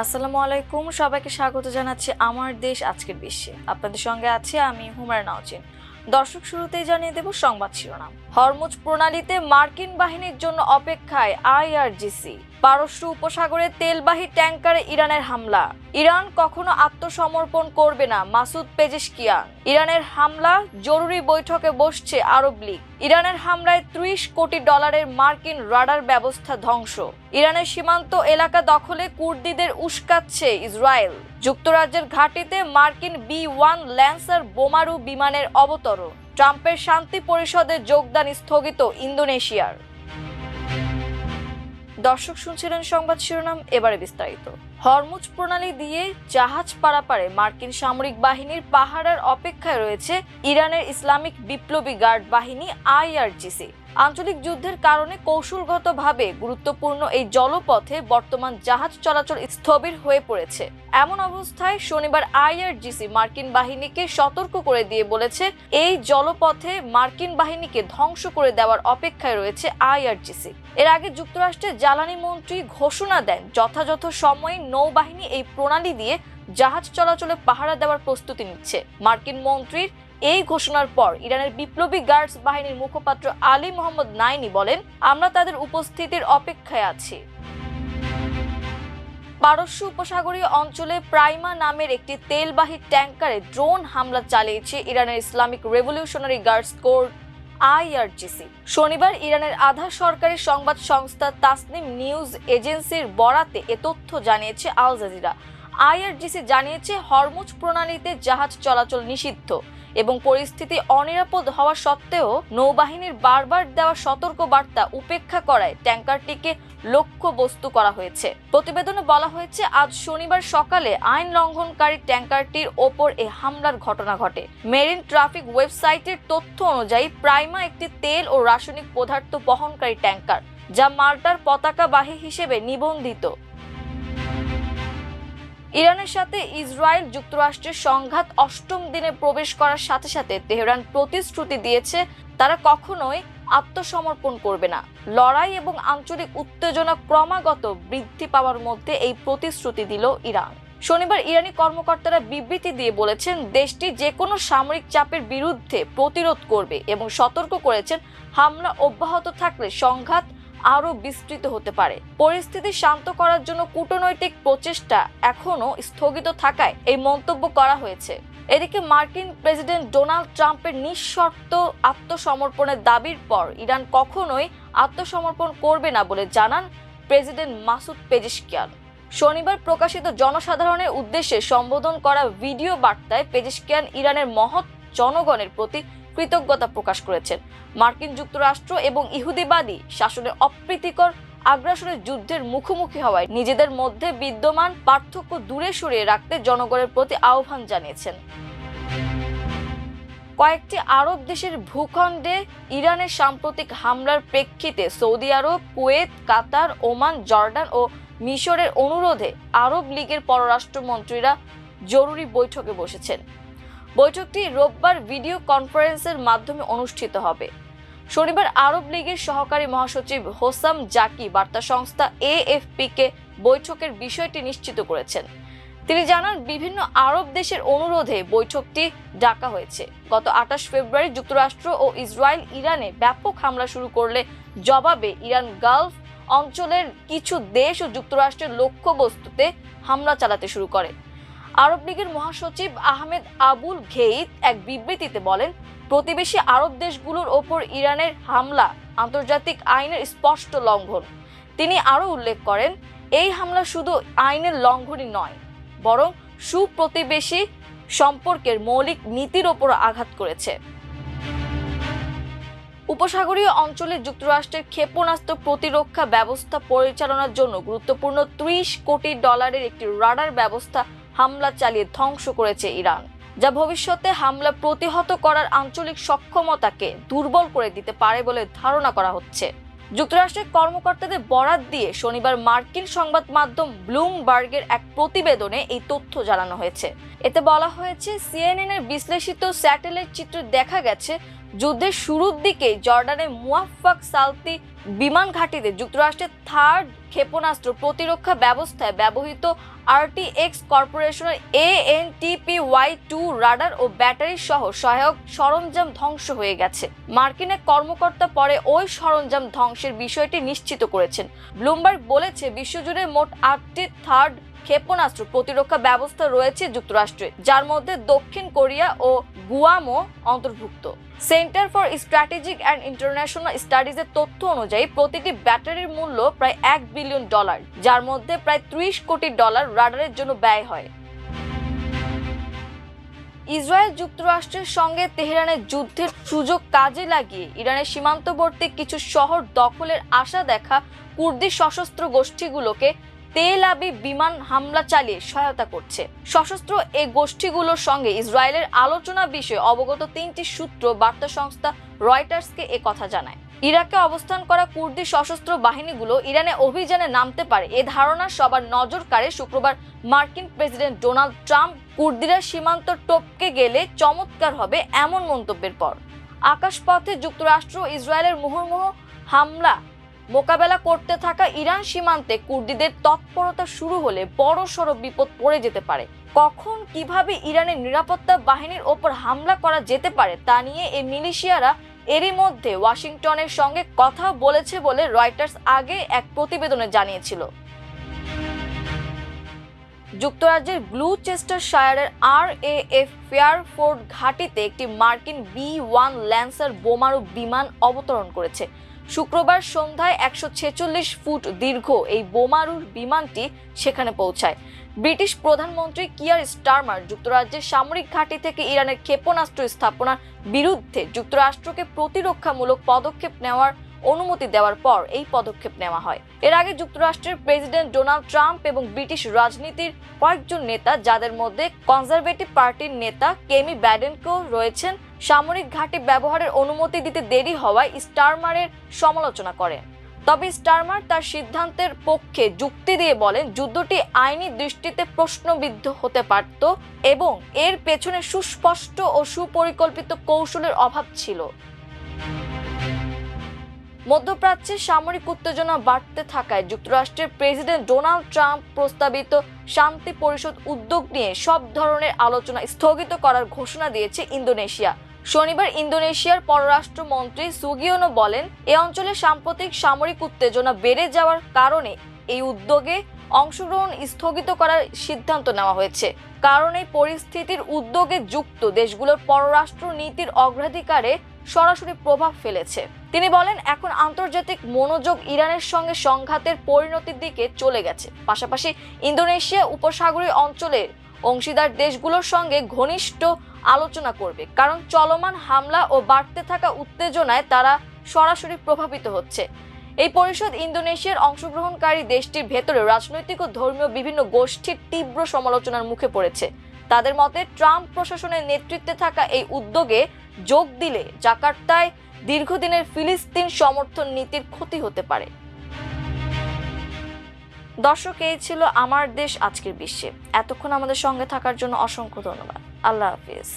আসসালামু আলাইকুম, সবাইকে স্বাগত জানাচ্ছি আমার দেশ আজকের বিশ্বে। আপনাদের সঙ্গে আছি আমি হুমায়রা নাওচিন। দর্শক, শুরুতেই জানিয়ে দেব সংবাদ শিরোনাম। হরমুজ প্রণালীতে মার্কিন বাহিনীর জন্য অপেক্ষায় আইআরজিসি। পারস্য উপসাগরে তেলবাহী ট্যাঙ্কারে ইরানের হামলা। ইরান কখনো আত্মসমর্পণ করবে না, মাসুদ পেজেশকিয়ান। ইরানের হামলা, জরুরি বৈঠকে বসছে আরব লীগ। ইরানের হামলায় $30 কোটি মার্কিন রাডার ব্যবস্থা ধ্বংস। ইরানের সীমান্ত এলাকা দখলে কুর্দিদের উস্কাচ্ছে ইসরায়েল। যুক্তরাজ্যের ঘাঁটিতে মার্কিন B-1 ল্যান্সার বোমারু বিমানের অবতরণ। ট্রাম্পের শান্তি পরিষদে যোগদান স্থগিত ইন্দোনেশিয়ার। দর্শক, শুনছিলেন সংবাদ শিরোনাম, এবারে বিস্তারিত। হরমুজ প্রণালী দিয়ে জাহাজ পারাপারে মার্কিন সামরিক বাহিনীর পাহারার অপেক্ষায় রয়েছে ইরানের ইসলামিক বিপ্লবী গার্ড বাহিনী আইআরজিসি। আঞ্চলিক যুদ্ধের কারণে কৌশলগতভাবে গুরুত্বপূর্ণ এই জলপথে বর্তমান জাহাজ চলাচল স্থবির হয়ে পড়েছে। এমন অবস্থায় শনিবার আইআরজিসি মার্কিন বাহিনীকে সতর্ক করে দিয়ে বলেছে, এই জলপথে মার্কিন বাহিনীকে ধ্বংস করে দেওয়ার অপেক্ষায় রয়েছে আইআরজিসি। এর আগে যুক্তরাষ্ট্রের জ্বালানি মন্ত্রী ঘোষণা দেন, যথাযথ সময়ে নৌবাহিনী এই প্রণালী দিয়ে জাহাজ চলাচলে পাহারা দেওয়ার প্রস্তুতি নিচ্ছে। মার্কিন মন্ত্রীর এই ঘোষণার পর ইরানের বিপ্লবী গার্ডস বাহিনীর মুখপাত্র আলী মোহাম্মদ নাইনি বলেন, আমরা তাদের উপস্থিতির অপেক্ষায় আছি। পারস্য উপসাগরীয় অঞ্চলে প্রাইমা নামের একটি তেলবাহী ট্যাঙ্কারে ড্রোন হামলা চালিয়েছে ইরানের Islamic revolutionary guards core IRGC. শনিবার ইরানের আধা সরকারি সংবাদ সংস্থা তাসনিম নিউজ এজেন্সির বরাতে এ তথ্য জানিয়েছে আল জাজিরা। আইআরজিসি জানিয়েছে, হরমুজ প্রণালীতে জাহাজ চলাচল নিষিদ্ধ এবং পরিস্থিতি অনিরাপদ হওয়া সত্ত্বেও নৌবাহিনীর বারবার দেওয়া সতর্ক বার্তা উপেক্ষা করায় ট্যাঙ্কারটিকে লক্ষ্যবস্তু করা হয়েছে। প্রতিবেদনে বলা হয়েছে, আজ শনিবার সকালে আইন লঙ্ঘনকারী ট্যাঙ্কারটির ওপর এই হামলার ঘটনা ঘটে। মেরিন ট্রাফিক ওয়েবসাইটের তথ্য অনুযায়ী প্রাইমা একটি তেল ও রাসায়নিক পদার্থ বহনকারী ট্যাঙ্কার, যা মাল্টার পতাকাবাহী হিসেবে নিবন্ধিত। ইরানের সাথে ইসরায়েল যুক্তরাষ্ট্রের সংঘাত অষ্টম দিনে প্রবেশ করার সাথে সাথে তেহরান প্রতিশ্রুতি দিয়েছে, তারা কখনোই আত্মসমর্পণ করবে না। লড়াই এবং আঞ্চলিক উত্তেজনা ক্রমাগত বৃদ্ধি পাওয়ার মধ্যে এই প্রতিশ্রুতি দিল ইরান। শনিবার ইরানি কর্মকর্তারা বিবৃতি দিয়ে বলেছেন, দেশটি যে কোনো সামরিক চাপের বিরুদ্ধে প্রতিরোধ করবে এবং সতর্ক করেছেন, হামলা অব্যাহত থাকলে সংঘাত আরো বিস্তৃত হতে পারে। পরিস্থিতি শান্ত করার জন্য কূটনৈতিক প্রচেষ্টা এখনো স্থগিত থাকায় এই মন্তব্য করা হয়েছে। এদিকে মার্কিন প্রেসিডেন্ট ডোনাল্ড ট্রাম্পের নিঃশর্ত আত্মসমর্পণের দাবির পর ইরান কখনোই আত্মসমর্পণ করবে না বলে জানান প্রেসিডেন্ট মাসুদ পেজেশকিয়ান। শনিবার প্রকাশিত জনসাধারণের উদ্দেশ্যে সম্বোধন করা ভিডিও বার্তায় পেজেশকিয়ান ইরানের মহৎ জনগণের প্রতি কৃতজ্ঞতা প্রকাশ করেছেন। মার্কিন যুক্তরাষ্ট্র এবং ইহুদিবাদী শাসনের অপ্রীতিকর আগ্রাসনের যুদ্ধের মুখোমুখি হওয়ায় নিজেদের মধ্যে বিদ্যমান পার্থক্য দূরে সরিয়ে রাখতে জনগণের প্রতি আহ্বান জানিয়েছেন। কয়েকটি আরব দেশের ভূখণ্ডে ইরানের সাম্প্রতিক হামলার প্রেক্ষিতে সৌদি আরব, কুয়েত, কাতার, ওমান, জর্ডান ও মিশরের অনুরোধে আরব লীগের পররাষ্ট্রমন্ত্রীরা জরুরি বৈঠকে বসেছেন। বৈঠকটি রোববার ভিডিও কনফারেন্সের মাধ্যমে অনুষ্ঠিত হবে। শনিবার আরব লীগের সহকারী মহাসচিব হোসাম জাকি বার্তা সংস্থা AFP-কে বৈঠকের বিষয়টি নিশ্চিত করেছেন। তিনি জানান, বিভিন্ন আরব দেশের অনুরোধে বৈঠকটি ডাকা হয়েছে। গত 28 ফেব্রুয়ারি যুক্তরাষ্ট্র ও ইসরায়েল ইরানে ব্যাপক হামলা শুরু করলে জবাবে ইরান গালফ অঞ্চলের কিছু দেশ ও যুক্তরাষ্ট্রের লক্ষ্যবস্তুতে হামলা চালাতে শুরু করে। আরব লীগের মহাসচিব আহমেদ আবুল ঘেইত এক বিবৃতিতে বলেন, প্রতিবেশী আরব দেশগুলোর ওপর ইরানের হামলা আন্তর্জাতিক আইনের স্পষ্ট লঙ্ঘন। তিনি আরও উল্লেখ করেন, এই হামলা শুধু আইনের লঙ্ঘনই নয়, বরং সুপ্রতিবেশী সম্পর্কের মৌলিক নীতির ওপর আঘাত করেছে। উপসাগরীয় অঞ্চলে যুক্তরাষ্ট্রের ক্ষেপণাস্ত্র প্রতিরক্ষা ব্যবস্থা পরিচালনার জন্য গুরুত্বপূর্ণ $30 কোটি একটি রাডার ব্যবস্থা হামলা চালিয়ে ধ্বংস করেছে ইরান, যা ভবিষ্যতে হামলা প্রতিহত করার আঞ্চলিক সক্ষমতাকে দুর্বল করে দিতে পারে বলে ধারণা করা হচ্ছে। যুক্তরাষ্ট্রের কর্মকর্তাদের বরাত দিয়ে শনিবার মার্কিন সংবাদ মাধ্যম ব্লুমবার্গের এক প্রতিবেদনে এই তথ্য জানানো হয়েছে। এতে বলা হয়েছে, CNN এর বিশ্লেষিত স্যাটেলাইট চিত্রে দেখা গেছে, যুদ্ধের শুরুর দিকে জর্ডানের মুয়াফফাক সালতি বিমান ঘাঁটিতে যুক্তরাষ্ট্রের থার্ড ক্ষেপণাস্ত্র প্রতিরক্ষা ব্যবস্থায় ব্যবহৃত RTX কর্পোরেশনের ANTPY-2 রাডার ও ব্যাটারি সহ সহায়ক সরঞ্জাম ধ্বংস হয়ে গেছে। মার্কিন এক কর্মকর্তা পরে ওই সরঞ্জাম ধ্বংসের বিষয়টি নিশ্চিত করেছেন। ব্লুমবার্গ বলেছে, বিশ্বজুড়ে মোট 8টি থার্ড ক্ষেপণাস্ত্র প্রতিরক্ষা ব্যবস্থা রয়েছে যুক্তরাষ্ট্রে, যার মধ্যে দক্ষিণ কোরিয়া ও গুয়ামও অন্তর্ভুক্ত। Centre for strategic and international স্টাডিজের তথ্য অনুযায়ী প্রতিটি ব্যাটারির মূল্য প্রায় $1 বিলিয়ন, যার মধ্যে প্রায় $30 কোটি রাডারের জন্য ব্যয় হয়। ইসরায়েল যুক্তরাষ্ট্রের সঙ্গে তেহরানের যুদ্ধের সুযোগ কাজে লাগিয়ে ইরানের সীমান্তবর্তী কিছু শহর দখলের আশা দেখা কুর্দি সশস্ত্র গোষ্ঠীগুলোকে তেল আবিব বিমান হামলা চালিয়ে সহায়তা করছে। সশস্ত্র এই গোষ্ঠীগুলোর সঙ্গে ইসরায়েলের আলোচনা বিষয়ে অবগত 3টি সূত্র বার্তা সংস্থা রয়টার্সকে কথা জানায়। ইরাকে অবস্থান করা কুর্দি সশস্ত্র বাহিনীগুলো ইরানে অভিযানে নামতে পারে এ ধারণা সবার নজর কাড়ে শুক্রবার মার্কিন প্রেসিডেন্ট ডোনাল্ড ট্রাম্প কুর্দিরা সীমান্ত টপকে গেলে চমৎকার হবে এমন মন্তব্যের পর। আকাশপথে যুক্তরাষ্ট্র ইসরায়েলের মুহুর্মুহু হামলা মোকাবেলা করতে থাকা ইরান সীমান্তে কুর্দিদের তৎপরতা শুরু হলে বড়সড় বিপদ পড়ে যেতে পারে। কখন কিভাবে ইরানের নিরাপত্তা বাহিনীর ওপর হামলা করা যেতে পারে তা নিয়ে এই মিলিশিয়ারা এরই মধ্যে ওয়াশিংটনের সঙ্গে কথা বলেছে বলে রয়টার্স আগে এক প্রতিবেদনে জানিয়েছিল। যুক্তরাজ্যের গ্লুচেস্টারশায়ারের RAF ফেয়ারফোর্ড ঘাঁটিতে একটি মার্কিন B-1 ল্যান্সার বোমারু বিমান অবতরণ করেছে। শুক্রবার সন্ধ্যায় 146 ফুট দীর্ঘ এই বোমারুর বিমানটি সেখানে পৌঁছায়। ব্রিটিশ প্রধানমন্ত্রী কিয়ার স্টারমার যুক্তরাজ্যের সামরিক ঘাঁটি থেকে ইরানের ক্ষেপণাস্ত্র স্থাপনার বিরুদ্ধে যুক্তরাষ্ট্রকে প্রতিরক্ষামূলক পদক্ষেপ নেওয়ার অনুমতি দেওয়ার পর এই পদক্ষেপ নেওয়া হয়। এর আগে যুক্তরাষ্ট্রের প্রেসিডেন্ট ডোনাল্ড ট্রাম্প এবং ব্রিটিশ রাজনীতির কয়েকজন নেতা, যাদের মধ্যে কনজারভেটিভ পার্টির নেতা কেমি ব্যাডেনকেও রয়েছেন, সামরিক ঘাঁটি ব্যবহারের অনুমতি দিতে দেরি হওয়ায় স্টারমারের সমালোচনা করেন। তবে স্টারমার তার সিদ্ধান্তের পক্ষে যুক্তি দিয়ে বলেন, যুদ্ধটি আইনি দৃষ্টিতে প্রশ্নবিদ্ধ হতে পারত এবং এর পেছনে সুস্পষ্ট ও সুপরিকল্পিত কৌশলের অভাব ছিল। মধ্যপ্রাচ্যে সামরিক উত্তেজনা বাড়তে থাকায় যুক্তরাষ্ট্রের প্রেসিডেন্ট ডোনাল্ড ট্রাম্প প্রস্তাবিত শান্তি পরিষদ উদ্যোগ নিয়ে সব ধরনের আলোচনা স্থগিত করার ঘোষণা দিয়েছে ইন্দোনেশিয়া। শনিবার ইন্দোনেশিয়ার পররাষ্ট্রমন্ত্রী সুগিয়োনো বলেন, এ অঞ্চলে সাম্প্রতিক সামরিক উত্তেজনা বেড়ে যাওয়ার কারণে এই উদ্যোগে অংশগ্রহণ স্থগিত করার সিদ্ধান্ত নেওয়া হয়েছে, কারণ এই পরিস্থিতির উদ্যোগে যুক্ত দেশগুলোর পররাষ্ট্র নীতির অগ্রাধিকারে সরাসরি প্রভাব ফেলেছে। তিনি বলেন, এখন আন্তর্জাতিক মনোযোগ ইরানের সঙ্গে সংঘাতের পরিণতির দিকে চলে গেছে। পাশাপাশি ইন্দোনেশিয়া উপসাগরীয় অঞ্চলের অংশীদার দেশগুলোর সঙ্গে ঘনিষ্ঠ আলোচনা করবে, কারণ চলমান হামলা ও বাড়তে থাকা উত্তেজনায় তারা সরাসরি প্রভাবিত হচ্ছে। এই পরিষদ ইন্দোনেশিয়ার অংশগ্রহণকারী দেশটির ভেতরে রাজনৈতিক ও ধর্মীয় বিভিন্ন গোষ্ঠীর তীব্র সমালোচনার মুখে পড়েছে। তাদের মতে, ট্রাম্প প্রশাসনের নেতৃত্বে থাকা এই উদ্যোগে যোগ দিলে জাকার্তায় দীর্ঘদিনের ফিলিস্তিন সমর্থন নীতির ক্ষতি হতে পারে। দর্শক, এই ছিল আমার দেশ আজকের বিশ্বে। এতক্ষণ আমাদের সঙ্গে থাকার জন্য অসংখ্য ধন্যবাদ। আল্লাহ হাফিজ।